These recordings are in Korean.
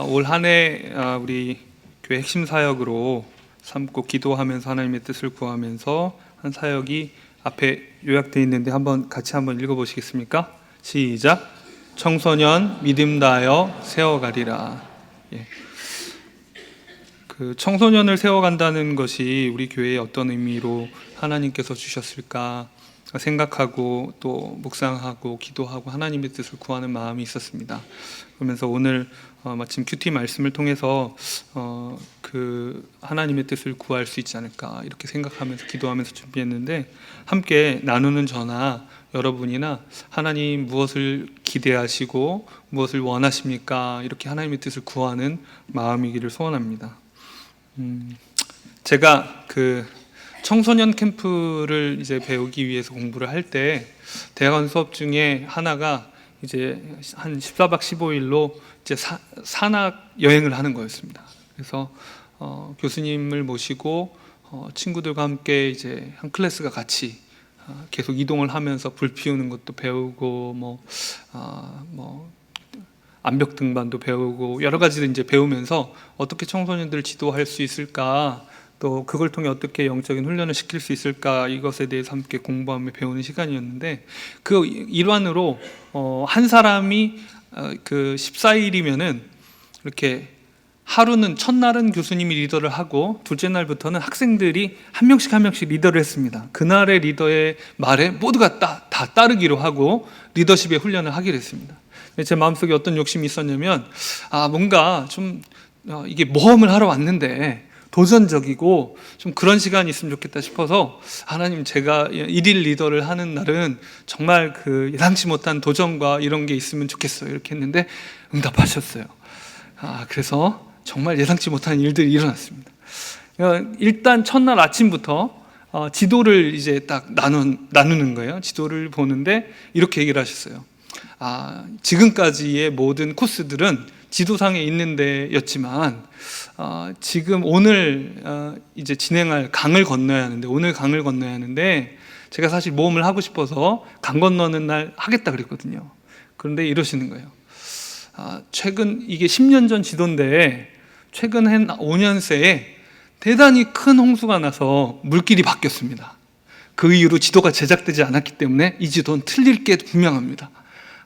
올 한 해 우리 교회 핵심 사역으로 삼고 기도하면서 하나님의 뜻을 구하면서 한 사역이 앞에 요약되어 있는데 같이 한번 읽어보시겠습니까? 시작. 청소년 믿음 다하여 세워가리라. 예. 그 청소년을 세워간다는 것이 우리 교회에 어떤 의미로 하나님께서 주셨을까 생각하고 또 묵상하고 기도하고 하나님의 뜻을 구하는 마음이 있었습니다. 그러면서 오늘 마침 큐티 말씀을 통해서 그 하나님의 뜻을 구할 수 있지 않을까 이렇게 생각하면서 기도하면서 준비했는데, 함께 나누는 저나 여러분이나 하나님 무엇을 기대하시고 무엇을 원하십니까? 이렇게 하나님의 뜻을 구하는 마음이기를 소원합니다. 제가 그 청소년 캠프를 이제 배우기 위해서 공부를 할 때 대학원 수업 중에 하나가 이제 한 14박 15일로 이제 산악 여행을 하는 거였습니다. 그래서 교수님을 모시고 친구들과 함께 이제 한 클래스가 같이 계속 이동을 하면서 불 피우는 것도 배우고 뭐 암벽 등반도 배우고 여러 가지를 이제 배우면서 어떻게 청소년들을 지도할 수 있을까, 또 그걸 통해 어떻게 영적인 훈련을 시킬 수 있을까, 이것에 대해서 함께 공부하며 배우는 시간이었는데, 그 일환으로 한 사람이 그 14일이면은 이렇게 하루는 첫날은 교수님이 리더를 하고 둘째 날부터는 학생들이 한 명씩 리더를 했습니다. 그날의 리더의 말에 모두가 다 따르기로 하고 리더십의 훈련을 하기로 했습니다. 제 마음속에 어떤 욕심이 있었냐면 뭔가 좀 이게 모험을 하러 왔는데 도전적이고 좀 그런 시간이 있으면 좋겠다 싶어서, 하나님, 제가 일일 리더를 하는 날은 정말 그 예상치 못한 도전과 이런 게 있으면 좋겠어요 이렇게 했는데 응답하셨어요. 그래서 정말 예상치 못한 일들이 일어났습니다. 일단 첫날 아침부터 지도를 이제 딱 나누는 거예요. 지도를 보는데 이렇게 얘기를 하셨어요. 지금까지의 모든 코스들은 지도상에 있는 데였지만 지금 오늘 이제 진행할 강을 건너야 하는데, 오늘 강을 건너야 하는데 제가 사실 모험을 하고 싶어서 강 건너는 날 하겠다 그랬거든요. 그런데 이러시는 거예요. 최근 이게 10년 전 지도인데 최근 한 5년 새에 대단히 큰 홍수가 나서 물길이 바뀌었습니다. 그 이후로 지도가 제작되지 않았기 때문에 이 지도는 틀릴 게 분명합니다.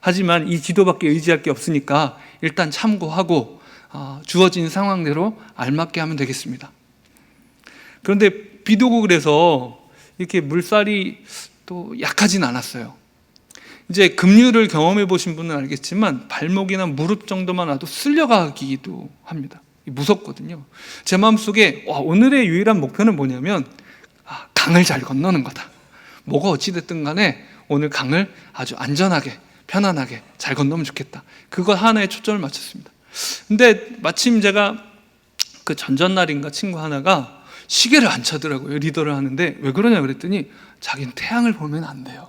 하지만 이 지도밖에 의지할 게 없으니까 일단 참고하고 주어진 상황대로 알맞게 하면 되겠습니다. 그런데 비도 오고 그래서 이렇게 물살이 또 약하진 않았어요. 이제 급류를 경험해 보신 분은 알겠지만 발목이나 무릎 정도만 와도 쓸려가기도 합니다. 무섭거든요. 제 마음속에 오늘의 유일한 목표는 뭐냐면 강을 잘 건너는 거다. 뭐가 어찌됐든 간에 오늘 강을 아주 안전하게 편안하게 잘 건너면 좋겠다. 그거 하나에 초점을 맞췄습니다. 근데 마침 제가 그 전전날인가 친구 하나가 시계를 안 차더라고요. 리더를 하는데 왜 그러냐 그랬더니 자기는 태양을 보면 안 돼요.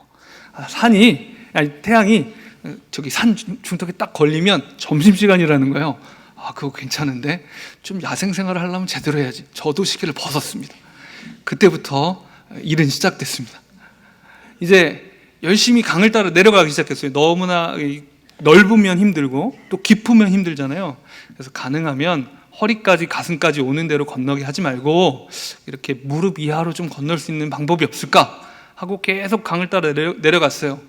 태양이 저기 산 중턱에 딱 걸리면 점심시간이라는 거예요. 그거 괜찮은데 좀 야생생활을 하려면 제대로 해야지. 저도 시계를 벗었습니다. 그때부터 일은 시작됐습니다. 이제 열심히 강을 따라 내려가기 시작했어요. 너무나 넓으면 힘들고 또 깊으면 힘들잖아요. 그래서 가능하면 허리까지 가슴까지 오는 대로 건너게 하지 말고 이렇게 무릎 이하로 좀 건널 수 있는 방법이 없을까 하고 계속 강을 따라 내려갔어요.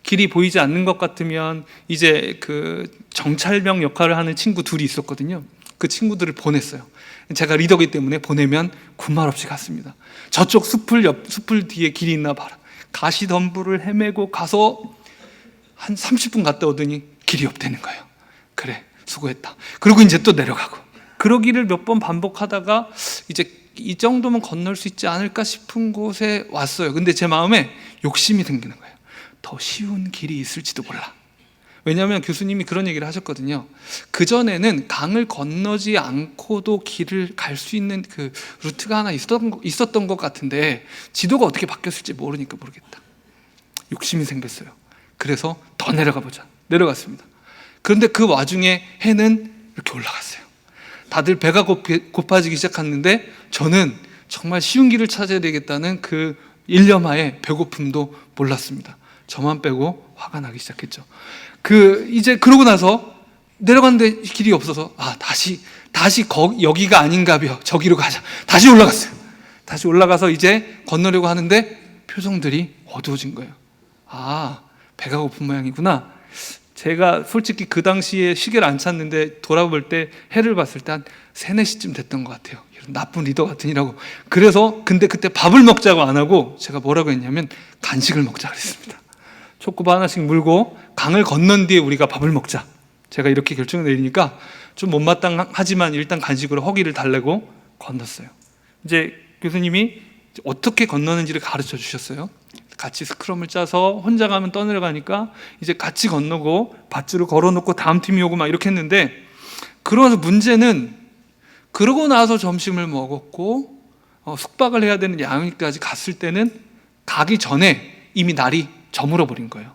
길이 보이지 않는 것 같으면 이제 그 정찰병 역할을 하는 친구 둘이 있었거든요. 그 친구들을 보냈어요. 제가 리더기 때문에 보내면 군말 없이 갔습니다. 저쪽 숲을 뒤에 길이 있나 봐라. 가시덤불을 헤매고 가서 한 30분 갔다 오더니 길이 없다는 거예요. 그래, 수고했다. 그리고 이제 또 내려가고, 그러기를 몇 번 반복하다가 이제 이 정도면 건널 수 있지 않을까 싶은 곳에 왔어요. 근데 제 마음에 욕심이 생기는 거예요. 더 쉬운 길이 있을지도 몰라. 왜냐하면 교수님이 그런 얘기를 하셨거든요. 그전에는 강을 건너지 않고도 길을 갈 수 있는 그 루트가 하나 있었던 것 같은데 지도가 어떻게 바뀌었을지 모르니까 모르겠다. 욕심이 생겼어요. 그래서 더 내려가 보자. 내려갔습니다. 그런데 그 와중에 해는 이렇게 올라갔어요. 다들 배가 고파지기 시작했는데 저는 정말 쉬운 길을 찾아야 되겠다는 그 일념하에 배고픔도 몰랐습니다. 저만 빼고 화가 나기 시작했죠. 이제 그러고 나서 내려가는데 길이 없어서 여기가 아닌가벼, 저기로 가자. 다시 올라갔어요. 다시 올라가서 이제 건너려고 하는데 표정들이 어두워진 거예요. 배가 고픈 모양이구나. 제가 솔직히 그 당시에 시계를 안 찼는데 돌아볼 때 해를 봤을 때 한 3, 4시쯤 됐던 것 같아요. 이런 나쁜 리더 같으니라고. 그래서 근데 그때 밥을 먹자고 안 하고 제가 뭐라고 했냐면 간식을 먹자 그랬습니다. 초코바 하나씩 물고 강을 건넌 뒤에 우리가 밥을 먹자. 제가 이렇게 결정을 내리니까 좀 못마땅하지만 일단 간식으로 허기를 달래고 건넜어요. 이제 교수님이 어떻게 건너는지를 가르쳐 주셨어요. 같이 스크럼을 짜서 혼자 가면 떠내려가니까 이제 같이 건너고 밧줄을 걸어놓고 다음 팀이 오고 막 이렇게 했는데, 그러면서 문제는 그러고 나서 점심을 먹었고 숙박을 해야 되는 양육까지 갔을 때는 가기 전에 이미 날이 저물어 버린 거예요.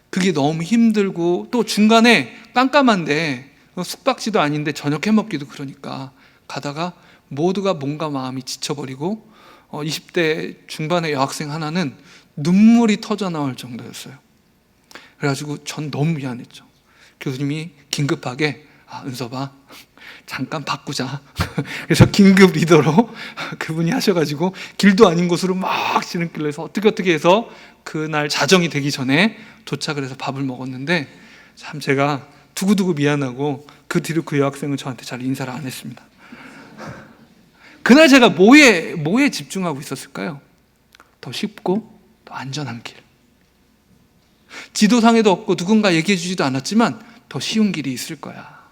그게 너무 힘들고 또 중간에 깜깜한데 숙박지도 아닌데 저녁 해먹기도 그러니까 가다가 모두가 몸과 마음이 지쳐버리고 20대 중반의 여학생 하나는 눈물이 터져 나올 정도였어요. 그래가지고 전 너무 미안했죠. 교수님이 긴급하게 은섭아 잠깐 바꾸자. 그래서 긴급 리더로 그분이 하셔가지고 길도 아닌 곳으로 막 지름길로 해서 어떻게 해서 그날 자정이 되기 전에 도착을 해서 밥을 먹었는데, 참 제가 두고두고 미안하고 그 뒤로 그 여학생은 저한테 잘 인사를 안 했습니다. 그날 제가 뭐에 집중하고 있었을까요? 더 쉽고 더 안전한 길. 지도상에도 없고 누군가 얘기해 주지도 않았지만 더 쉬운 길이 있을 거야.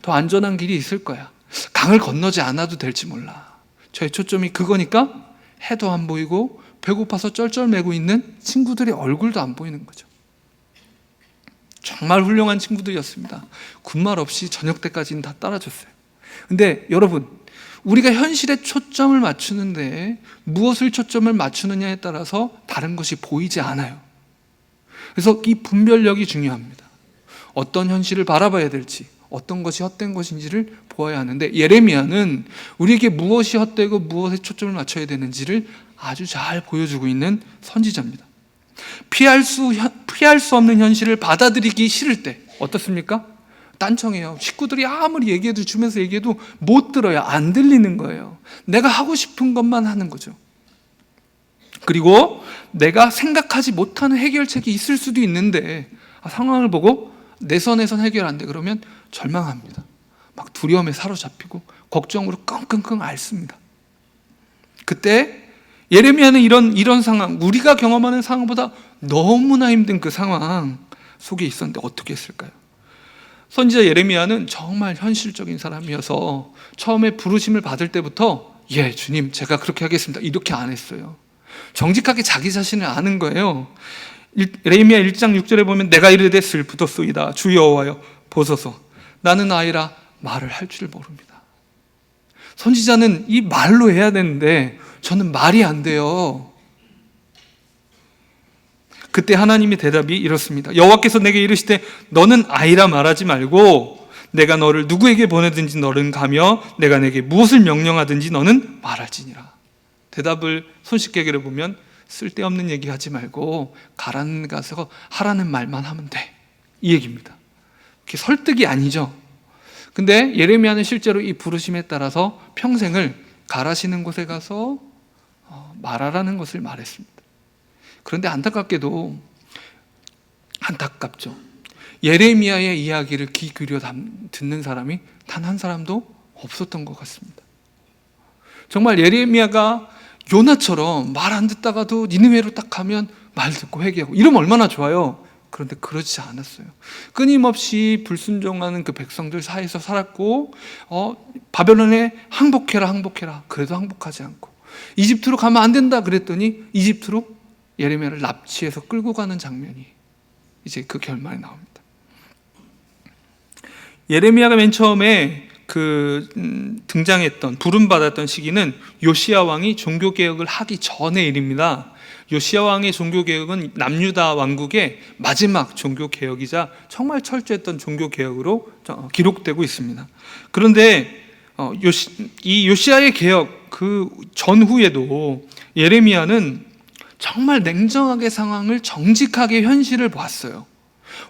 더 안전한 길이 있을 거야. 강을 건너지 않아도 될지 몰라. 저의 초점이 그거니까 해도 안 보이고 배고파서 쩔쩔매고 있는 친구들의 얼굴도 안 보이는 거죠. 정말 훌륭한 친구들이었습니다. 군말 없이 저녁 때까지는 다 따라줬어요. 근데 여러분, 우리가 현실에 초점을 맞추는데 무엇을 초점을 맞추느냐에 따라서 다른 것이 보이지 않아요. 그래서 이 분별력이 중요합니다. 어떤 현실을 바라봐야 될지, 어떤 것이 헛된 것인지를 보아야 하는데, 예레미야는 우리에게 무엇이 헛되고 무엇에 초점을 맞춰야 되는지를 아주 잘 보여주고 있는 선지자입니다. 피할 수 없는 현실을 받아들이기 싫을 때 어떻습니까? 딴청해요. 식구들이 아무리 얘기해도, 주면서 얘기해도 못 들어요. 안 들리는 거예요. 내가 하고 싶은 것만 하는 거죠. 그리고 내가 생각하지 못하는 해결책이 있을 수도 있는데 상황을 보고 내 선에선 해결 안 돼 그러면 절망합니다. 막 두려움에 사로잡히고 걱정으로 끙끙끙 앓습니다. 그때 예레미야는 이런 상황, 우리가 경험하는 상황보다 너무나 힘든 그 상황 속에 있었는데 어떻게 했을까요? 선지자 예레미야는 정말 현실적인 사람이어서 처음에 부르심을 받을 때부터 예 주님 제가 그렇게 하겠습니다 이렇게 안 했어요. 정직하게 자기 자신을 아는 거예요. 예레미야 1장 6절에 보면 내가 이르되 슬프도소이다 주 여호와여 보소서 나는 아이라 말을 할 줄 모릅니다. 선지자는 이 말로 해야 되는데 저는 말이 안 돼요. 그때 하나님의 대답이 이렇습니다. 여호와께서 내게 이르시되 너는 아이라 말하지 말고 내가 너를 누구에게 보내든지 너는 가며 내가 내게 무엇을 명령하든지 너는 말할지니라. 대답을 손쉽게 보면 쓸데없는 얘기 하지 말고 가라는 가서 하라는 말만 하면 돼, 이 얘기입니다. 그게 설득이 아니죠. 근데 예레미야는 실제로 이 부르심에 따라서 평생을 가라시는 곳에 가서 말하라는 것을 말했습니다. 그런데 안타깝죠. 예레미야의 이야기를 귀 기울여 듣는 사람이 단 한 사람도 없었던 것 같습니다. 정말 예레미야가 요나처럼 말 안 듣다가도 니느웨로 딱 가면 말 듣고 회개하고 이러면 얼마나 좋아요. 그런데 그렇지 않았어요. 끊임없이 불순종하는 그 백성들 사이에서 살았고 바벨론에 항복해라 그래도 항복하지 않고, 이집트로 가면 안 된다 그랬더니 이집트로 예레미야를 납치해서 끌고 가는 장면이 이제 그 결말에 나옵니다. 예레미야가 맨 처음에 등장했던, 부름받았던 시기는 요시야 왕이 종교개혁을 하기 전의 일입니다. 요시야 왕의 종교개혁은 남유다 왕국의 마지막 종교개혁이자 정말 철저했던 종교개혁으로 기록되고 있습니다. 그런데 이 요시야의 개혁 그 전후에도 예레미야는 정말 냉정하게 상황을 정직하게 현실을 보았어요.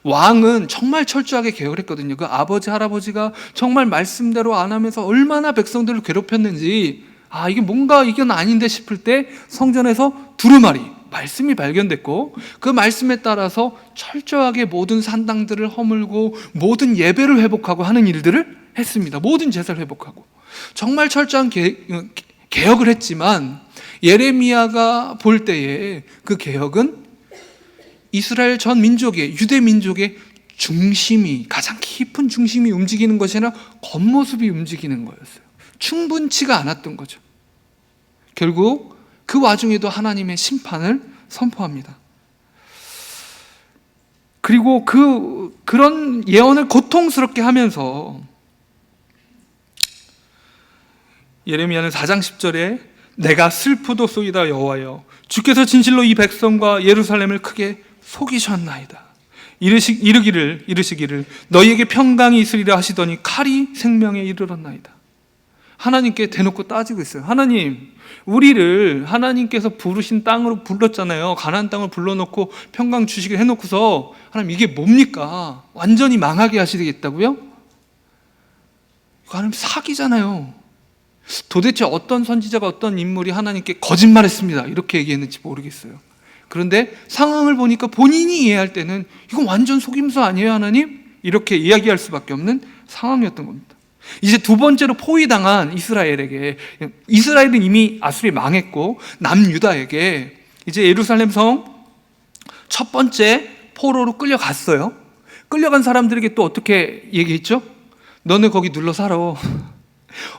왕은 정말 철저하게 개혁을 했거든요. 그 아버지, 할아버지가 정말 말씀대로 안 하면서 얼마나 백성들을 괴롭혔는지, 이게 뭔가 이건 아닌데 싶을 때 성전에서 두루마리, 말씀이 발견됐고, 그 말씀에 따라서 철저하게 모든 산당들을 허물고 모든 예배를 회복하고 하는 일들을 했습니다. 모든 제사를 회복하고 정말 철저한 개혁을 했지만, 예레미야가 볼 때에 그 개혁은 이스라엘 전 민족의, 유대 민족의 중심이, 가장 깊은 중심이 움직이는 것이 아니라 겉모습이 움직이는 거였어요. 충분치가 않았던 거죠. 결국 그 와중에도 하나님의 심판을 선포합니다. 그리고 그런 예언을 고통스럽게 하면서 예레미야는 4장 10절에 내가 슬프도소이다 여호와여, 주께서 진실로 이 백성과 예루살렘을 크게 속이셨나이다. 이르시기를 너희에게 평강이 있으리라 하시더니 칼이 생명에 이르렀나이다. 하나님께 대놓고 따지고 있어요. 하나님, 우리를 하나님께서 부르신 땅으로 불렀잖아요. 가나안 땅을 불러놓고 평강 주시게 해놓고서 하나님 이게 뭡니까? 완전히 망하게 하시겠다고요? 하나님 사기잖아요. 도대체 어떤 선지자가, 어떤 인물이 하나님께 거짓말했습니다 이렇게 얘기했는지 모르겠어요. 그런데 상황을 보니까 본인이 이해할 때는 이건 완전 속임수 아니에요 하나님? 이렇게 이야기할 수밖에 없는 상황이었던 겁니다. 이제 두 번째로 포위당한 이스라엘에게, 이스라엘은 이미 아수리에 망했고 남유다에게 이제 예루살렘 성 첫 번째 포로로 끌려갔어요. 끌려간 사람들에게 또 어떻게 얘기했죠? 너네 거기 눌러 살아.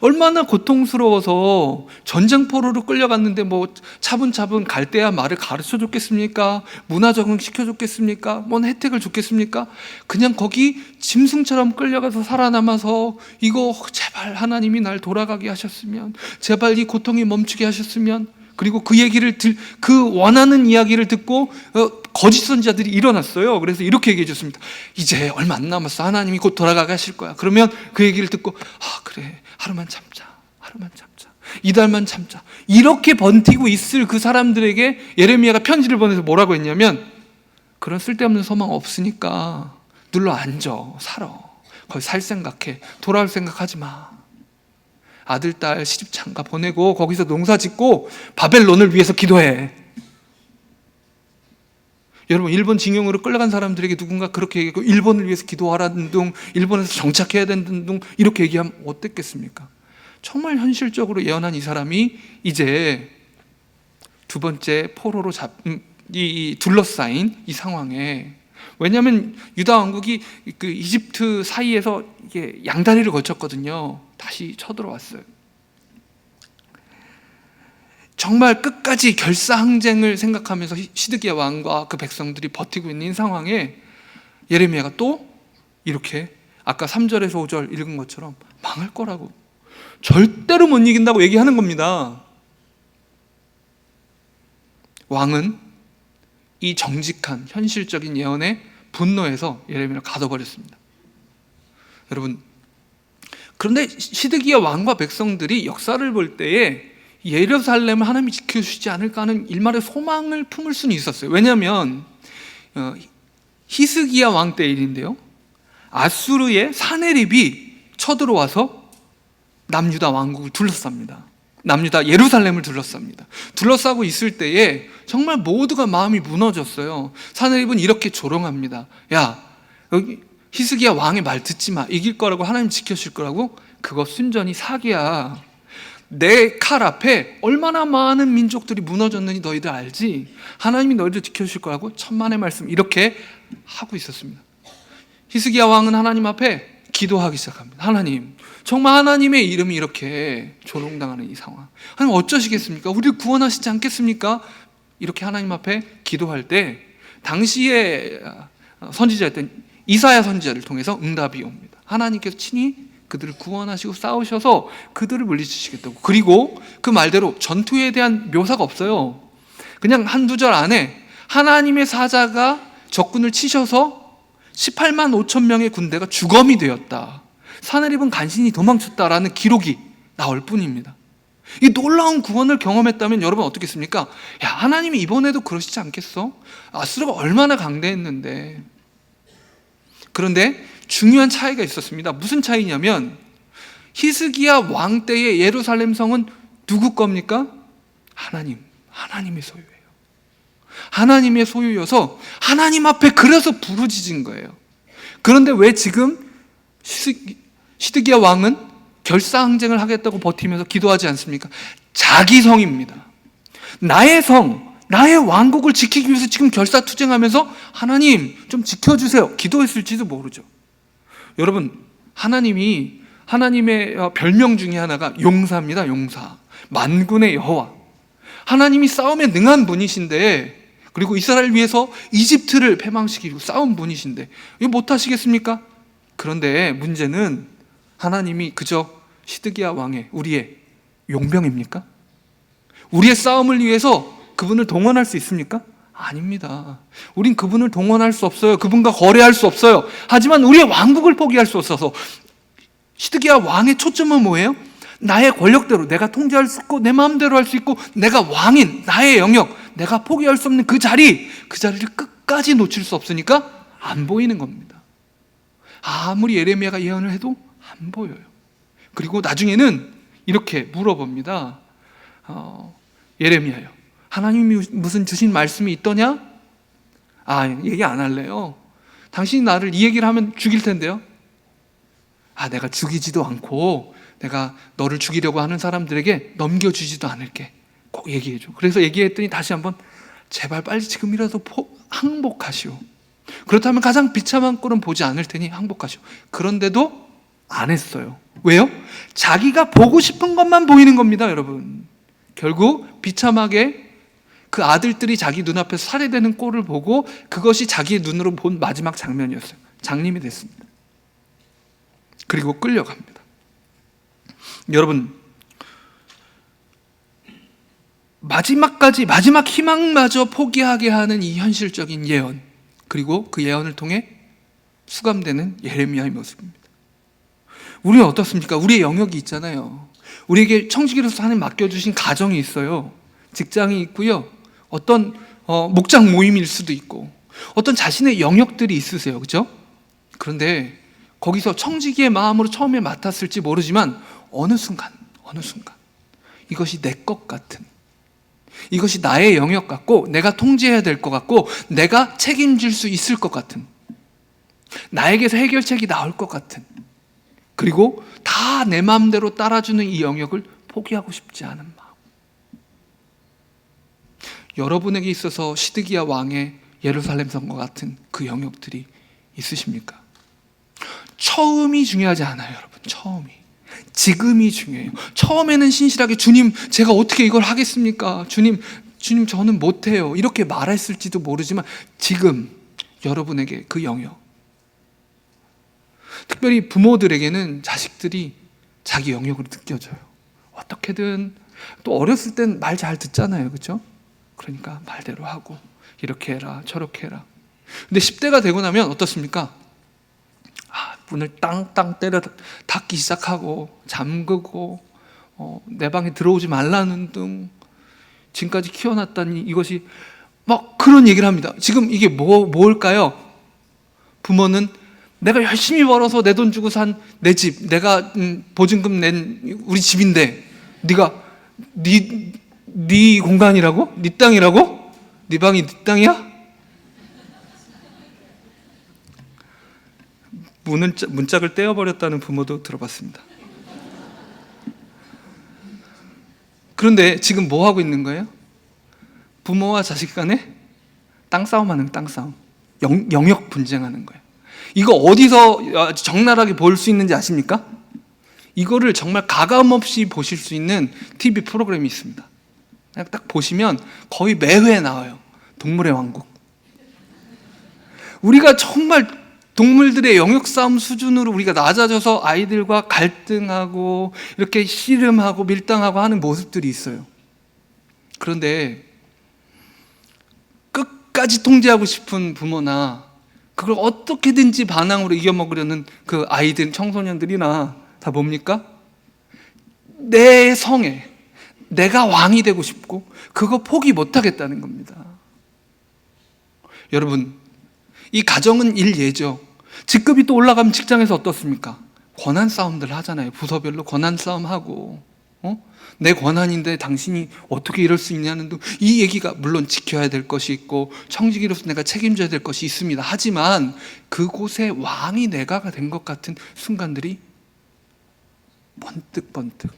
얼마나 고통스러워서 전쟁포로로 끌려갔는데 뭐 차분차분 갈대아 말을 가르쳐 줬겠습니까? 문화 적응 시켜 줬겠습니까? 뭔 혜택을 줬겠습니까? 그냥 거기 짐승처럼 끌려가서 살아남아서 이거 제발 하나님이 날 돌아가게 하셨으면, 제발 이 고통이 멈추게 하셨으면, 그리고 그 원하는 이야기를 듣고 거짓 선지자들이 일어났어요. 그래서 이렇게 얘기해 줬습니다. 이제 얼마 안 남았어. 하나님이 곧 돌아가게 하실 거야. 그러면 그 얘기를 듣고 그래, 하루만 참자, 이달만 참자, 이렇게 버티고 있을 그 사람들에게 예레미야가 편지를 보내서 뭐라고 했냐면, 그런 쓸데없는 소망 없으니까 눌러 앉아, 살아. 거기 살 생각해. 돌아올 생각하지 마. 아들, 딸 시집 장가 보내고 거기서 농사 짓고 바벨론을 위해서 기도해. 여러분, 일본 징용으로 끌려간 사람들에게 누군가 그렇게 얘기하고 일본을 위해서 기도하라는 둥, 일본에서 정착해야 되는 둥 이렇게 얘기하면 어땠겠습니까? 정말 현실적으로 예언한 이 사람이 이제 두 번째 포로로 둘러싸인 이 상황에, 왜냐하면 유다 왕국이 그 이집트 사이에서 이게 양다리를 거쳤거든요. 다시 쳐들어왔어요. 정말 끝까지 결사항쟁을 생각하면서 시드기야 왕과 그 백성들이 버티고 있는 상황에 예레미야가 또 이렇게 아까 3절에서 5절 읽은 것처럼 망할 거라고, 절대로 못 이긴다고 얘기하는 겁니다. 왕은 이 정직한 현실적인 예언에 분노해서 예레미야를 가둬버렸습니다. 여러분, 그런데 시드기야 왕과 백성들이 역사를 볼 때에 예루살렘을 하나님이 지켜주시지 않을까 하는 일말의 소망을 품을 수는 있었어요. 왜냐하면 히스기야 왕 때 일인데요, 아수르의 사네립이 쳐들어와서 남유다 왕국을 둘러쌉니다. 남유다 예루살렘을 둘러쌉니다. 둘러싸고 있을 때에 정말 모두가 마음이 무너졌어요. 사네립은 이렇게 조롱합니다. 야, 여기 히스기야 왕의 말 듣지 마. 이길 거라고, 하나님 지켜줄 거라고? 그거 순전히 사기야. 내 칼 앞에 얼마나 많은 민족들이 무너졌는지 너희들 알지? 하나님이 너희들 지켜주실 거라고? 천만의 말씀. 이렇게 하고 있었습니다. 히스기야 왕은 하나님 앞에 기도하기 시작합니다. 하나님, 정말 하나님의 이름이 이렇게 조롱당하는 이 상황, 하나님 어쩌시겠습니까? 우리를 구원하시지 않겠습니까? 이렇게 하나님 앞에 기도할 때 당시에 선지자였던 이사야 선지자를 통해서 응답이 옵니다. 하나님께서 친히 그들을 구원하시고 싸우셔서 그들을 물리치시겠다고. 그리고 그 말대로 전투에 대한 묘사가 없어요. 그냥 한두 절 안에 하나님의 사자가 적군을 치셔서 18만 5천 명의 군대가 주검이 되었다, 사네립은 간신히 도망쳤다라는 기록이 나올 뿐입니다. 이 놀라운 구원을 경험했다면 여러분 어떻겠습니까? 야, 하나님이 이번에도 그러시지 않겠어? 아수르가 얼마나 강대했는데. 그런데 중요한 차이가 있었습니다. 무슨 차이냐면 히스기야 왕 때의 예루살렘 성은 누구 겁니까? 하나님의 소유예요. 하나님의 소유여서 하나님 앞에 그래서 부르짖은 거예요. 그런데 왜 지금 시드기야 왕은 결사항쟁을 하겠다고 버티면서 기도하지 않습니까? 자기 성입니다. 나의 성, 나의 왕국을 지키기 위해서 지금 결사투쟁하면서 하나님 좀 지켜주세요 기도했을지도 모르죠. 여러분, 하나님의 별명 중에 하나가 용사입니다. 용사, 만군의 여호와. 하나님이 싸움에 능한 분이신데, 그리고 이스라엘을 위해서 이집트를 패망시키고 싸운 분이신데 이거 못하시겠습니까? 그런데 문제는 하나님이 그저 시드기야 왕의 우리의 용병입니까? 우리의 싸움을 위해서 그분을 동원할 수 있습니까? 아닙니다. 우린 그분을 동원할 수 없어요. 그분과 거래할 수 없어요. 하지만 우리의 왕국을 포기할 수 없어서 시드기야 왕의 초점은 뭐예요? 나의 권력대로 내가 통제할 수 있고 내 마음대로 할 수 있고 내가 왕인 나의 영역, 내가 포기할 수 없는 그 자리를 끝까지 놓칠 수 없으니까 안 보이는 겁니다. 아무리 예레미야가 예언을 해도 안 보여요. 그리고 나중에는 이렇게 물어봅니다. 예레미야요, 하나님이 무슨 주신 말씀이 있더냐? 얘기 안 할래요. 당신이 나를 이 얘기를 하면 죽일 텐데요. 내가 죽이지도 않고 내가 너를 죽이려고 하는 사람들에게 넘겨주지도 않을게. 꼭 얘기해줘. 그래서 얘기했더니 다시 한번 제발 빨리 지금이라도 항복하시오. 그렇다면 가장 비참한 꼴은 보지 않을 테니 항복하시오. 그런데도 안 했어요. 왜요? 자기가 보고 싶은 것만 보이는 겁니다, 여러분. 결국 비참하게 그 아들들이 자기 눈앞에서 살해되는 꼴을 보고 그것이 자기의 눈으로 본 마지막 장면이었어요. 장님이 됐습니다. 그리고 끌려갑니다. 여러분, 마지막 희망마저 포기하게 하는 이 현실적인 예언, 그리고 그 예언을 통해 수감되는 예레미야의 모습입니다. 우리는 어떻습니까? 우리의 영역이 있잖아요. 우리에게 청지기로서 하나님 맡겨주신 가정이 있어요. 직장이 있고요. 어떤 목장 모임일 수도 있고 어떤 자신의 영역들이 있으세요. 그렇죠? 그런데 거기서 청지기의 마음으로 처음에 맡았을지 모르지만 어느 순간 이것이 내 것 같은, 이것이 나의 영역 같고 내가 통제해야 될 것 같고 내가 책임질 수 있을 것 같은, 나에게서 해결책이 나올 것 같은, 그리고 다 내 마음대로 따라주는 이 영역을 포기하고 싶지 않은 마음. 여러분에게 있어서 시드기야 왕의 예루살렘 성과 같은 그 영역들이 있으십니까? 처음이 중요하지 않아요, 여러분. 지금이 중요해요. 처음에는 신실하게 주님, 제가 어떻게 이걸 하겠습니까? 주님 저는 못해요, 이렇게 말했을지도 모르지만 지금 여러분에게 그 영역, 특별히 부모들에게는 자식들이 자기 영역으로 느껴져요. 어떻게든. 또 어렸을 땐 말 잘 듣잖아요, 그렇죠? 그러니까 말대로 하고 이렇게 해라 저렇게 해라. 근데 10대가 되고 나면 어떻습니까? 문을 땅땅 때려 닫기 시작하고 잠그고 내 방에 들어오지 말라는 등 지금까지 키워놨다니, 이것이 막 그런 얘기를 합니다. 지금 이게 뭘까요? 부모는 내가 열심히 벌어서 내 돈 주고 산 내 집, 내가 보증금 낸 우리 집인데 네가 네 공간이라고? 네 땅이라고? 네 방이 네 땅이야? 문짝을 떼어버렸다는 부모도 들어봤습니다. 그런데 지금 뭐 하고 있는 거예요? 부모와 자식 간에 땅싸움하는, 땅싸움, 영역 분쟁하는 거예요. 이거 어디서 적나라하게 볼 수 있는지 아십니까? 이거를 정말 가감없이 보실 수 있는 TV 프로그램이 있습니다. 그냥 딱 보시면 거의 매회 나와요. 동물의 왕국. 우리가 정말 동물들의 영역 싸움 수준으로 우리가 낮아져서 아이들과 갈등하고 이렇게 씨름하고 밀당하고 하는 모습들이 있어요. 그런데 끝까지 통제하고 싶은 부모나 그걸 어떻게든지 반항으로 이겨먹으려는 그 아이들, 청소년들이나 다 뭡니까? 내 성에 내가 왕이 되고 싶고 그거 포기 못하겠다는 겁니다. 여러분, 이 가정은 일예죠. 직급이 또 올라가면 직장에서 어떻습니까? 권한 싸움들 하잖아요. 부서별로 권한 싸움하고, 내 권한인데 당신이 어떻게 이럴 수 있냐는 등, 이 얘기가 물론 지켜야 될 것이 있고 청지기로서 내가 책임져야 될 것이 있습니다. 하지만 그곳에 왕이 내가 된 것 같은 순간들이 번뜩번뜩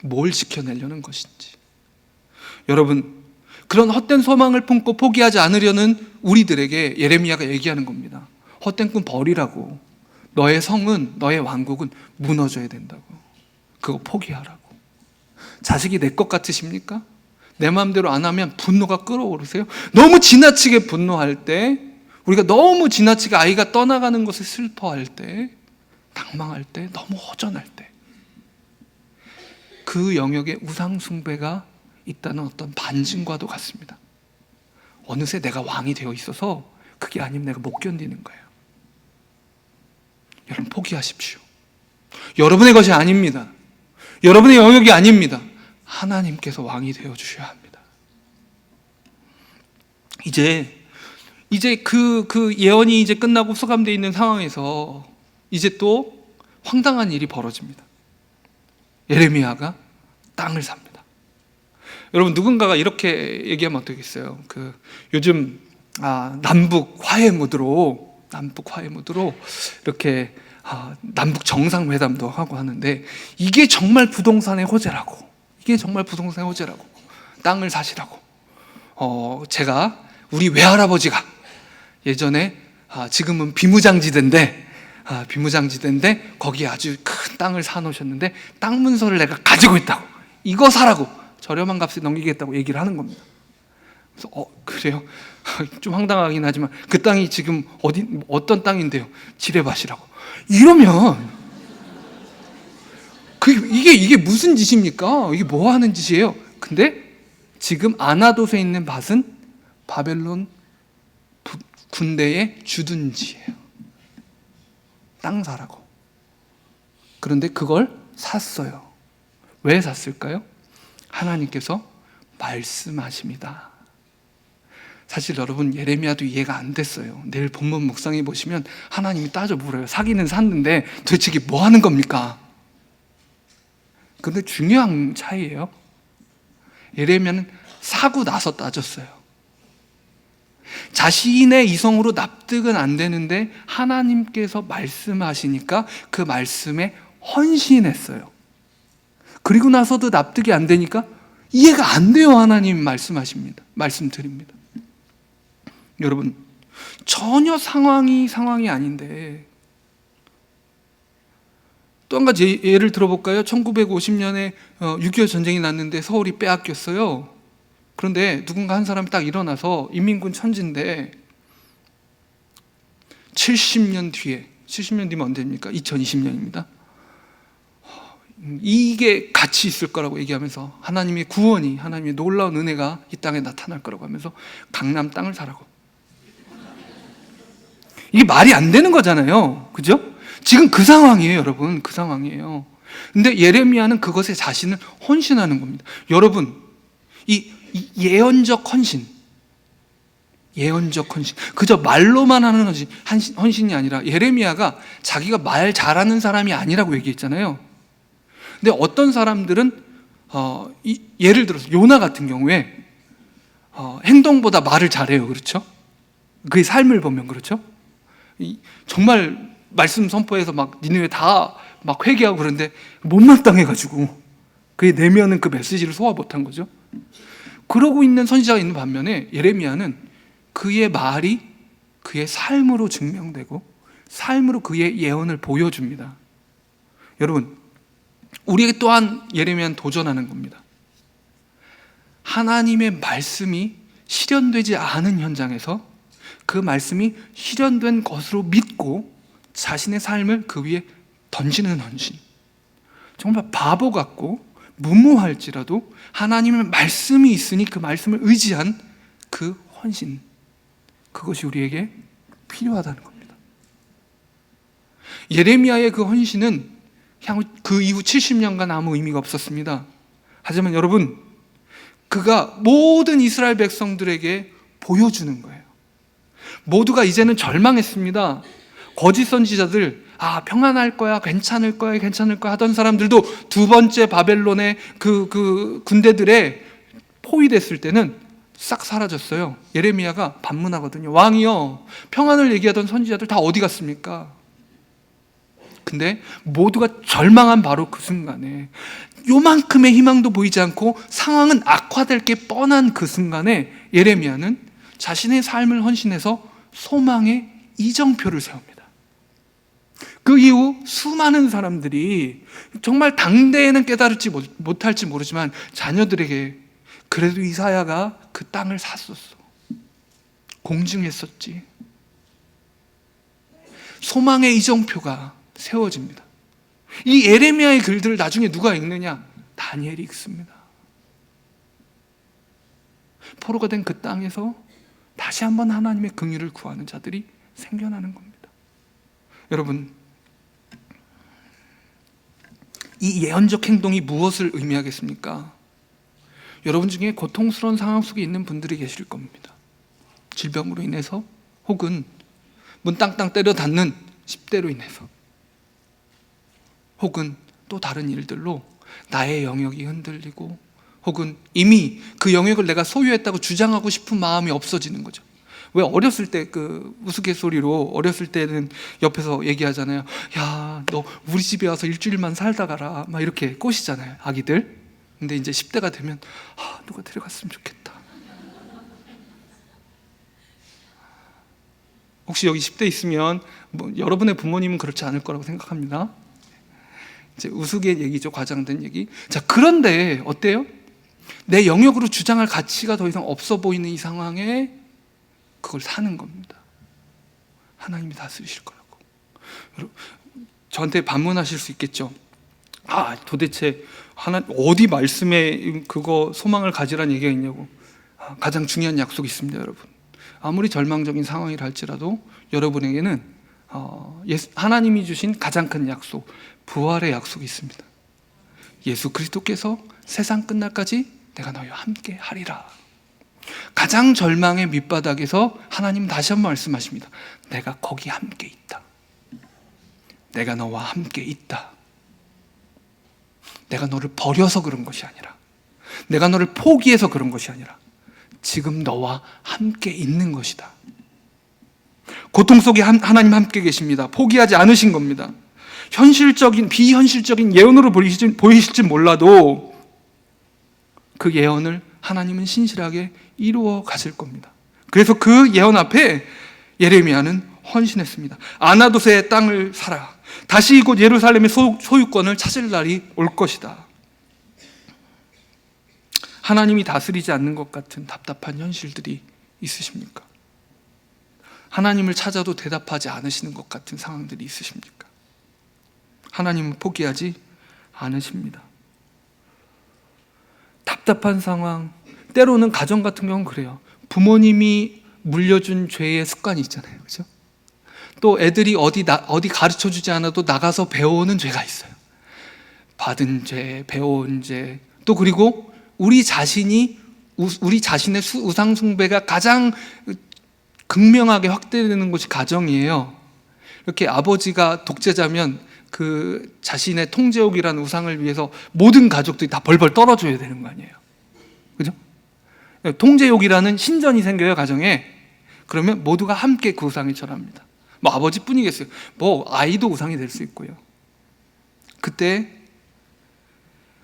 뭘 지켜내려는 것인지. 여러분, 그런 헛된 소망을 품고 포기하지 않으려는 우리들에게 예레미야가 얘기하는 겁니다. 헛된 꿈 버리라고. 너의 성은, 너의 왕국은 무너져야 된다고. 그거 포기하라고. 자식이 내 것 같으십니까? 내 마음대로 안 하면 분노가 끓어오르세요? 너무 지나치게 분노할 때, 우리가 너무 지나치게 아이가 떠나가는 것을 슬퍼할 때, 당망할 때, 너무 허전할 때, 그 영역에 우상 숭배가 있다는 어떤 반증과도 같습니다. 어느새 내가 왕이 되어 있어서 그게 아니면 내가 못 견디는 거예요. 여러분, 포기하십시오. 여러분의 것이 아닙니다. 여러분의 영역이 아닙니다. 하나님께서 왕이 되어 주셔야 합니다. 이제 그 예언이 이제 끝나고 수감되어 있는 상황에서 이제 또 황당한 일이 벌어집니다. 예레미야가 땅을 삽니다. 여러분, 누군가가 이렇게 얘기하면 어떻겠어요? 요즘 남북 화해 무드로 이렇게 남북 정상회담도 하고 하는데, 이게 정말 부동산의 호재라고, 땅을 사시라고. 우리 외할아버지가 예전에 지금은 비무장지대인데 거기에 아주 큰 땅을 사놓으셨는데 땅 문서를 내가 가지고 있다고, 이거 사라고, 저렴한 값에 넘기겠다고 얘기를 하는 겁니다. 그래서 그래요? 좀 황당하긴 하지만 그 땅이 지금 어떤 땅인데요? 지뢰밭이라고. 이러면 이게 무슨 짓입니까? 이게 뭐 하는 짓이에요? 근데 지금 아나돗에 있는 밭은 바벨론 군대에 주둔 지예요. 땅 사라고. 그런데 그걸 샀어요. 왜 샀을까요? 하나님께서 말씀하십니다. 사실 여러분, 예레미야도 이해가 안 됐어요. 내일 본문 묵상해 보시면 하나님이 따져 물어요. 사기는 샀는데 도대체 이게 뭐 하는 겁니까? 그런데 중요한 차이예요. 예레미야는 사고 나서 따졌어요. 자신의 이성으로 납득은 안 되는데 하나님께서 말씀하시니까 그 말씀에 헌신했어요. 그리고 나서도 납득이 안 되니까 이해가 안 돼요. 하나님 말씀하십니다. 말씀드립니다. 여러분, 전혀 상황이 아닌데, 또 한 가지 예를 들어볼까요? 1950년에 6.25 전쟁이 났는데 서울이 빼앗겼어요. 그런데 누군가 한 사람이 딱 일어나서, 인민군 천지인데 70년 뒤면 언제입니까? 2020년입니다. 이게 가치 있을 거라고 얘기하면서 하나님의 구원이, 하나님의 놀라운 은혜가 이 땅에 나타날 거라고 하면서 강남 땅을 사라고. 이게 말이 안 되는 거잖아요. 그죠? 지금 그 상황이에요, 여러분. 그 상황이에요. 근데 예레미야는 그것에 자신을 헌신하는 겁니다. 여러분, 이 예언적 헌신, 그저 말로만 하는 헌신이 아니라, 예레미야가 자기가 말 잘하는 사람이 아니라고 얘기했잖아요. 근데 어떤 사람들은 예를 들어서 요나 같은 경우에 행동보다 말을 잘해요. 그렇죠? 그의 삶을 보면 그렇죠? 정말 말씀 선포해서 막 니느웨 다 막 회개하고 그런데 못마땅해가지고 그의 내면은 그 메시지를 소화 못한 거죠. 그러고 있는 선지자가 있는 반면에 예레미야는 그의 말이 그의 삶으로 증명되고 삶으로 그의 예언을 보여줍니다. 여러분, 우리에게 또한 예레미야는 도전하는 겁니다. 하나님의 말씀이 실현되지 않은 현장에서 그 말씀이 실현된 것으로 믿고 자신의 삶을 그 위에 던지는 헌신. 정말 바보 같고 무모할지라도 하나님의 말씀이 있으니 그 말씀을 의지한 그 헌신, 그것이 우리에게 필요하다는 겁니다. 예레미야의 그 헌신은 향후 그 이후 70년간 아무 의미가 없었습니다. 하지만 여러분, 그가 모든 이스라엘 백성들에게 보여주는 거예요. 모두가 이제는 절망했습니다. 거짓 선지자들, 평안할 거야, 괜찮을 거야 하던 사람들도 두 번째 바벨론의 그 군대들에 포위됐을 때는 싹 사라졌어요. 예레미야가 반문하거든요. 왕이요, 평안을 얘기하던 선지자들 다 어디 갔습니까? 근데 모두가 절망한 바로 그 순간에, 요만큼의 희망도 보이지 않고 상황은 악화될 게 뻔한 그 순간에 예레미야는 자신의 삶을 헌신해서 소망의 이정표를 세웁니다. 그 이후 수많은 사람들이 정말 당대에는 깨달을지 못할지 모르지만 자녀들에게 그래도 이사야가 그 땅을 샀었어, 공증했었지, 소망의 이정표가 세워집니다. 이 예레미야의 글들을 나중에 누가 읽느냐? 다니엘이 읽습니다. 포로가 된 그 땅에서 다시 한번 하나님의 긍휼을 구하는 자들이 생겨나는 겁니다. 여러분, 이 예언적 행동이 무엇을 의미하겠습니까? 여러분 중에 고통스러운 상황 속에 있는 분들이 계실 겁니다. 질병으로 인해서, 혹은 문 땅땅 때려 닫는 10대로 인해서, 혹은 또 다른 일들로 나의 영역이 흔들리고, 혹은 이미 그 영역을 내가 소유했다고 주장하고 싶은 마음이 없어지는 거죠. 왜 어렸을 때 그 우스갯소리로, 어렸을 때는 옆에서 얘기하잖아요. 야, 너 우리 집에 와서 일주일만 살다 가라, 막 이렇게 꼬시잖아요, 아기들. 근데 이제 10대가 되면 누가 데려갔으면 좋겠다. 혹시 여기 10대 있으면 여러분의 부모님은 그렇지 않을 거라고 생각합니다. 이제 우스갯 얘기죠, 과장된 얘기. 자, 그런데 어때요? 내 영역으로 주장할 가치가 더 이상 없어 보이는 이 상황에 그걸 사는 겁니다. 하나님이 다스리실 거라고. 여러분, 저한테 반문하실 수 있겠죠. 도대체 어디 말씀에 그거 소망을 가지란 얘기가 있냐고. 가장 중요한 약속이 있습니다, 여러분. 아무리 절망적인 상황이라 할지라도 여러분에게는 하나님이 주신 가장 큰 약속, 부활의 약속이 있습니다. 예수 그리스도께서 세상 끝날까지 내가 너희와 함께 하리라. 가장 절망의 밑바닥에서 하나님 다시 한번 말씀하십니다. 내가 거기 함께 있다. 내가 너와 함께 있다. 내가 너를 버려서 그런 것이 아니라, 내가 너를 포기해서 그런 것이 아니라 지금 너와 함께 있는 것이다. 고통 속에 하나님 함께 계십니다. 포기하지 않으신 겁니다. 비현실적인 예언으로 보이실지 몰라도 그 예언을 하나님은 신실하게 이루어 가실 겁니다. 그래서 그 예언 앞에 예레미야는 헌신했습니다. 아나도스의 땅을 사라. 다시 이곳 예루살렘의 소유권을 찾을 날이 올 것이다. 하나님이 다스리지 않는 것 같은 답답한 현실들이 있으십니까? 하나님을 찾아도 대답하지 않으시는 것 같은 상황들이 있으십니까? 하나님은 포기하지 않으십니다. 답답한 상황, 때로는 가정 같은 경우는 그래요. 부모님이 물려준 죄의 습관이 있잖아요, 그렇죠? 또 애들이 어디 가르쳐주지 않아도 나가서 배워오는 죄가 있어요. 받은 죄, 배워온 죄, 또 그리고 우리 자신의 우상 숭배가 가장 극명하게 확대되는 곳이 가정이에요. 이렇게 아버지가 독재자면 그 자신의 통제욕이라는 우상을 위해서 모든 가족들이 다 벌벌 떨어져야 되는 거 아니에요, 그죠? 통제욕이라는 신전이 생겨요, 가정에. 그러면 모두가 함께 그 우상에 절합니다. 아버지뿐이겠어요. 아이도 우상이 될 수 있고요. 그때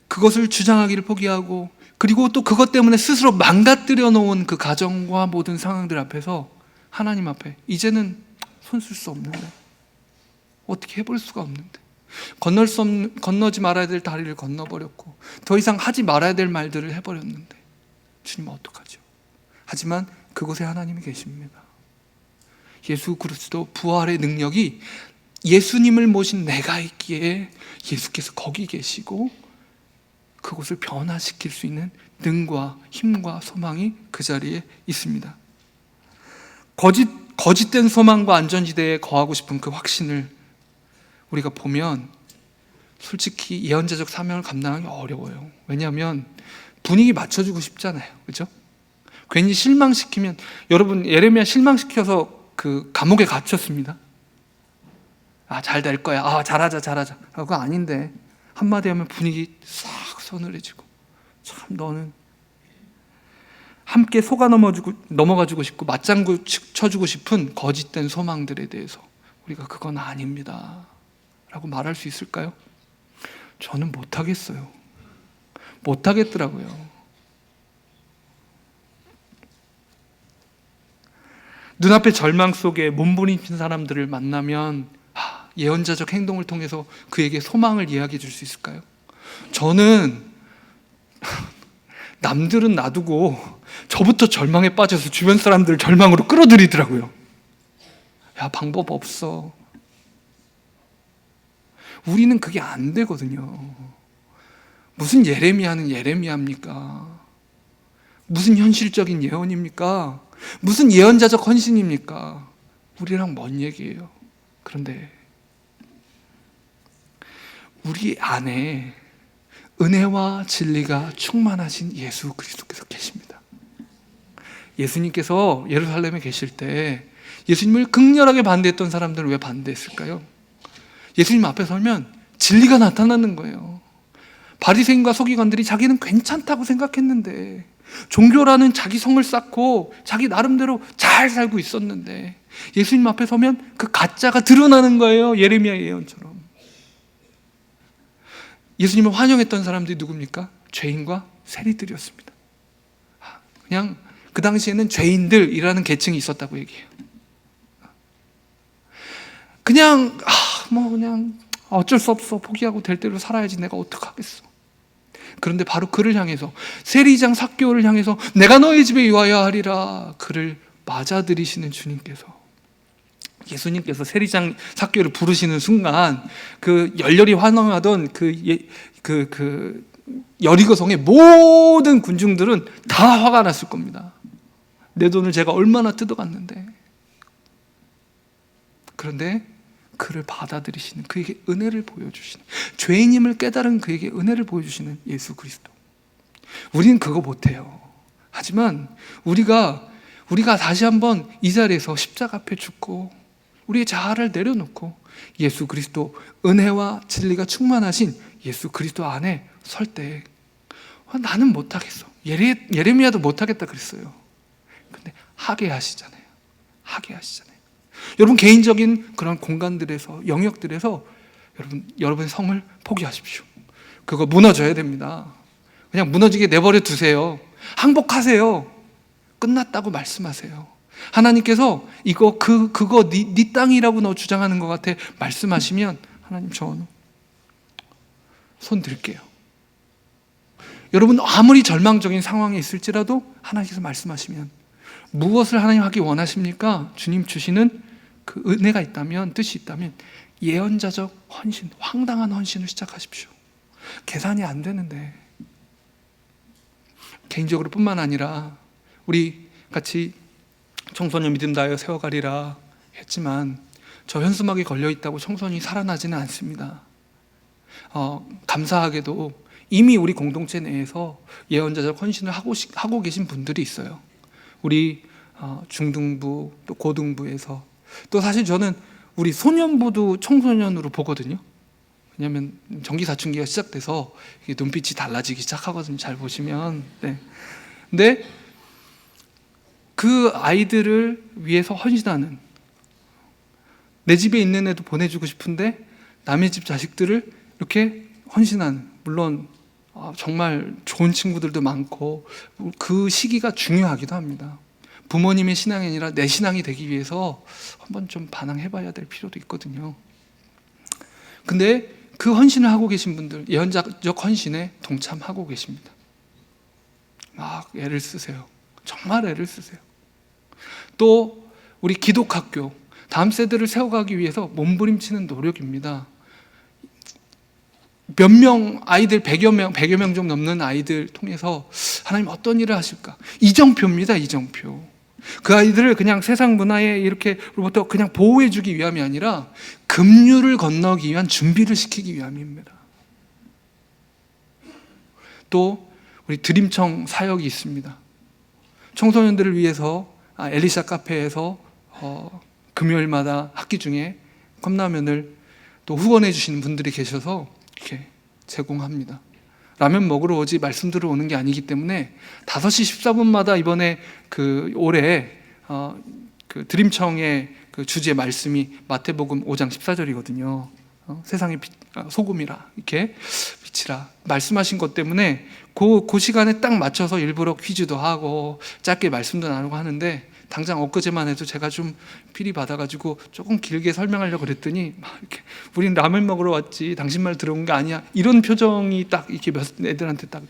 그것을 주장하기를 포기하고, 그리고 또 그것 때문에 스스로 망가뜨려 놓은 그 가정과 모든 상황들 앞에서 하나님 앞에 이제는 손 쓸 수 없는데, 어떻게 해볼 수가 없는데, 건너지 말아야 될 다리를 건너버렸고, 더 이상 하지 말아야 될 말들을 해버렸는데, 주님 어떡하죠? 하지만 그곳에 하나님이 계십니다. 예수 그리스도 부활의 능력이 예수님을 모신 내가 있기에 예수께서 거기 계시고 그곳을 변화시킬 수 있는 능과 힘과 소망이 그 자리에 있습니다. 거짓된 소망과 안전지대에 거하고 싶은 그 확신을 우리가 보면 솔직히 예언자적 사명을 감당하기 어려워요. 왜냐하면 분위기 맞춰주고 싶잖아요, 그렇죠? 괜히 실망시키면, 여러분 예레미야 실망시켜서 그 감옥에 갇혔습니다. 잘 될 거야. 잘하자. 그거 아닌데 한마디 하면 분위기 싹 서늘해지고, 참 너는 함께 속아 넘어가주고 싶고 맞장구 쳐주고 싶은 거짓된 소망들에 대해서 우리가 그건 아닙니다 라고 말할 수 있을까요? 저는 못하겠어요. 못하겠더라고요. 눈앞의 절망 속에 몸부림친 사람들을 만나면 예언자적 행동을 통해서 그에게 소망을 이야기해 줄 수 있을까요? 저는 남들은 놔두고 저부터 절망에 빠져서 주변 사람들을 절망으로 끌어들이더라고요. 야, 방법 없어. 우리는 그게 안 되거든요. 무슨 예레미야는 예레미야입니까? 무슨 현실적인 예언입니까? 무슨 예언자적 헌신입니까? 우리랑 먼 얘기예요. 그런데 우리 안에 은혜와 진리가 충만하신 예수 그리스도께서 계십니다. 예수님께서 예루살렘에 계실 때 예수님을 극렬하게 반대했던 사람들은 왜 반대했을까요? 예수님 앞에 서면 진리가 나타나는 거예요. 바리새인과 서기관들이 자기는 괜찮다고 생각했는데, 종교라는 자기 성을 쌓고 자기 나름대로 잘 살고 있었는데 예수님 앞에 서면 그 가짜가 드러나는 거예요. 예레미야 예언처럼. 예수님을 환영했던 사람들이 누굽니까? 죄인과 세리들이었습니다. 그냥 그 당시에는 죄인들이라는 계층이 있었다고 얘기해요. 그냥 그냥 어쩔 수 없어, 포기하고 될 대로 살아야지, 내가 어떡하겠어. 그런데 바로 그를 향해서, 세리장 삭개오를 향해서 내가 너희 집에 유하여 하리라, 그를 맞아들이시는 주님께서, 예수님께서 세리장 삭개오를 부르시는 순간 그 열렬히 환호하던 그 여리고성의 모든 군중들은 다 화가 났을 겁니다. 내 돈을 제가 얼마나 뜯어갔는데. 그런데 그를 받아들이시는, 그에게 은혜를 보여주시는, 죄인임을 깨달은 그에게 은혜를 보여주시는 예수 그리스도. 우리는 그거 못해요. 하지만 우리가 다시 한번 이 자리에서 십자가 앞에 죽고 우리의 자아를 내려놓고 예수 그리스도, 은혜와 진리가 충만하신 예수 그리스도 안에 설 때 나는 못하겠어. 예레미야도 못하겠다 그랬어요. 근데 하게 하시잖아요. 여러분, 개인적인 그런 공간들에서, 영역들에서 여러분 성을 포기하십시오. 그거 무너져야 됩니다. 그냥 무너지게 내버려 두세요. 항복하세요. 끝났다고 말씀하세요. 하나님께서 그거 네 땅이라고 너 주장하는 것 같아 말씀하시면, 하나님 저는 손 들게요. 여러분, 아무리 절망적인 상황에 있을지라도 하나님께서 말씀하시면, 무엇을 하나님 하기 원하십니까? 주님 주시는 그 은혜가 있다면, 뜻이 있다면 예언자적 헌신, 황당한 헌신을 시작하십시오. 계산이 안 되는데. 개인적으로 뿐만 아니라 우리 같이 청소년 믿음 다하여 세워가리라 했지만, 저 현수막이 걸려있다고 청소년이 살아나지는 않습니다. 감사하게도 이미 우리 공동체 내에서 예언자적 헌신을 하고 계신 분들이 있어요. 우리 중등부 또 고등부에서, 또 사실 저는 우리 소년부도 청소년으로 보거든요. 왜냐하면 정기 사춘기가 시작돼서 눈빛이 달라지기 시작하거든요. 잘 보시면. 네. 근데 그 아이들을 위해서 헌신하는, 내 집에 있는 애도 보내주고 싶은데 남의 집 자식들을 이렇게 헌신하는, 물론 정말 좋은 친구들도 많고 그 시기가 중요하기도 합니다. 부모님의 신앙이 아니라 내 신앙이 되기 위해서 한번 좀 반항해봐야 될 필요도 있거든요. 근데 그 헌신을 하고 계신 분들, 예언자적 헌신에 동참하고 계십니다. 막 애를 쓰세요. 정말 애를 쓰세요. 또 우리 기독학교, 다음 세대를 세워가기 위해서 몸부림치는 노력입니다. 몇 명 아이들, 100여 명 좀 넘는 아이들 통해서 하나님 어떤 일을 하실까? 이정표입니다. 이정표. 그 아이들을 그냥 세상 문화에 이렇게로부터 그냥 보호해주기 위함이 아니라 급류를 건너기 위한 준비를 시키기 위함입니다. 또 우리 드림청 사역이 있습니다. 청소년들을 위해서 엘리샤 카페에서 금요일마다 학기 중에 컵라면을 또 후원해 주시는 분들이 계셔서 이렇게 제공합니다. 라면 먹으러 오지 말씀 들으러 오는 게 아니기 때문에 5시 14분마다 이번에 올해 그 드림청의 그 주제 말씀이 마태복음 5장 14절이거든요. 세상의 소금이라 이렇게 빛이라 말씀하신 것 때문에 그 시간에 딱 맞춰서 일부러 퀴즈도 하고 짧게 말씀도 나누고 하는데, 당장 엊그제만 해도 제가 좀 필이 받아가지고 조금 길게 설명하려고 그랬더니 막 이렇게 우린 라면 먹으러 왔지 당신 말 들어온 게 아니야, 이런 표정이 딱 이렇게 몇 애들한테 딱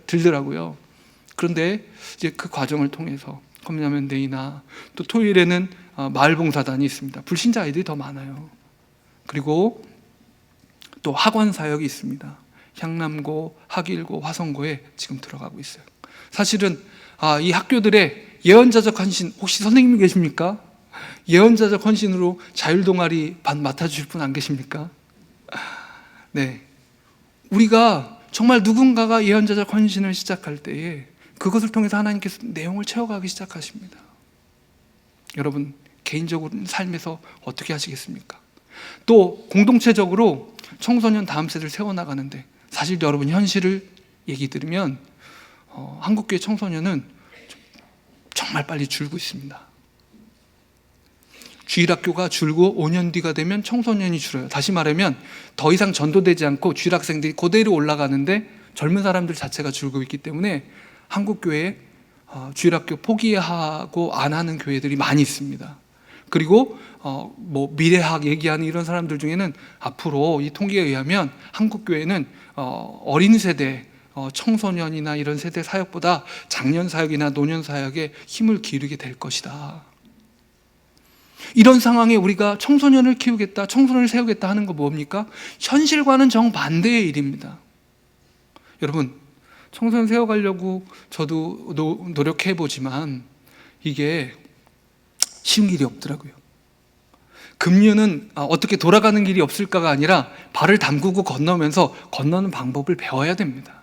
들더라고요. 그런데 이제 그 과정을 통해서 컵라면 데이나 또 토요일에는 마을봉사단이 있습니다. 불신자 아이들이 더 많아요. 그리고 또 학원 사역이 있습니다. 향남고, 하길고, 화성고에 지금 들어가고 있어요. 사실은 이 학교들의 예언자적 헌신, 혹시 선생님이 계십니까? 예언자적 헌신으로 자율동아리 반 맡아주실 분 안 계십니까? 네, 우리가 정말 누군가가 예언자적 헌신을 시작할 때에 그것을 통해서 하나님께서 내용을 채워가기 시작하십니다. 여러분 개인적으로 삶에서 어떻게 하시겠습니까? 또 공동체적으로 청소년 다음 세대를 세워나가는데, 사실 여러분 현실을 얘기 들으면 한국교회 청소년은 정말 빨리 줄고 있습니다. 주일학교가 줄고 5년 뒤가 되면 청소년이 줄어요. 다시 말하면 더 이상 전도되지 않고 주일학생들이 그대로 올라가는데 젊은 사람들 자체가 줄고 있기 때문에 한국교회에 주일학교 포기하고 안 하는 교회들이 많이 있습니다. 그리고 뭐 미래학 얘기하는 이런 사람들 중에는 앞으로 이 통계에 의하면 한국교회는 어린 세대, 청소년이나 이런 세대 사역보다 장년 사역이나 노년 사역에 힘을 기울이게 될 것이다. 이런 상황에 우리가 청소년을 키우겠다, 청소년을 세우겠다 하는 거 뭡니까? 현실과는 정반대의 일입니다. 여러분 청소년 세워가려고 저도 노력해보지만 이게 쉬운 길이 없더라고요. 급류는 어떻게 돌아가는 길이 없을까가 아니라 발을 담그고 건너면서 건너는 방법을 배워야 됩니다.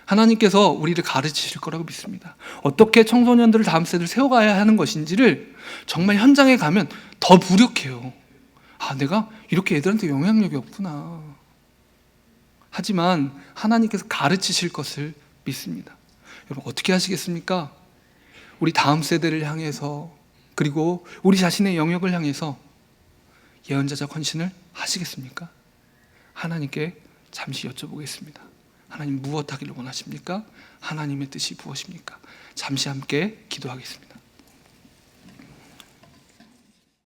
하나님께서 우리를 가르치실 거라고 믿습니다. 어떻게 청소년들을 다음 세대를 세워가야 하는 것인지를 정말 현장에 가면 더 무력해요. 내가 이렇게 애들한테 영향력이 없구나. 하지만 하나님께서 가르치실 것을 믿습니다. 여러분 어떻게 하시겠습니까? 우리 다음 세대를 향해서, 그리고 우리 자신의 영역을 향해서 예언자적 헌신을 하시겠습니까? 하나님께 잠시 여쭤보겠습니다. 하나님 무엇 하기를 원하십니까? 하나님의 뜻이 무엇입니까? 잠시 함께 기도하겠습니다.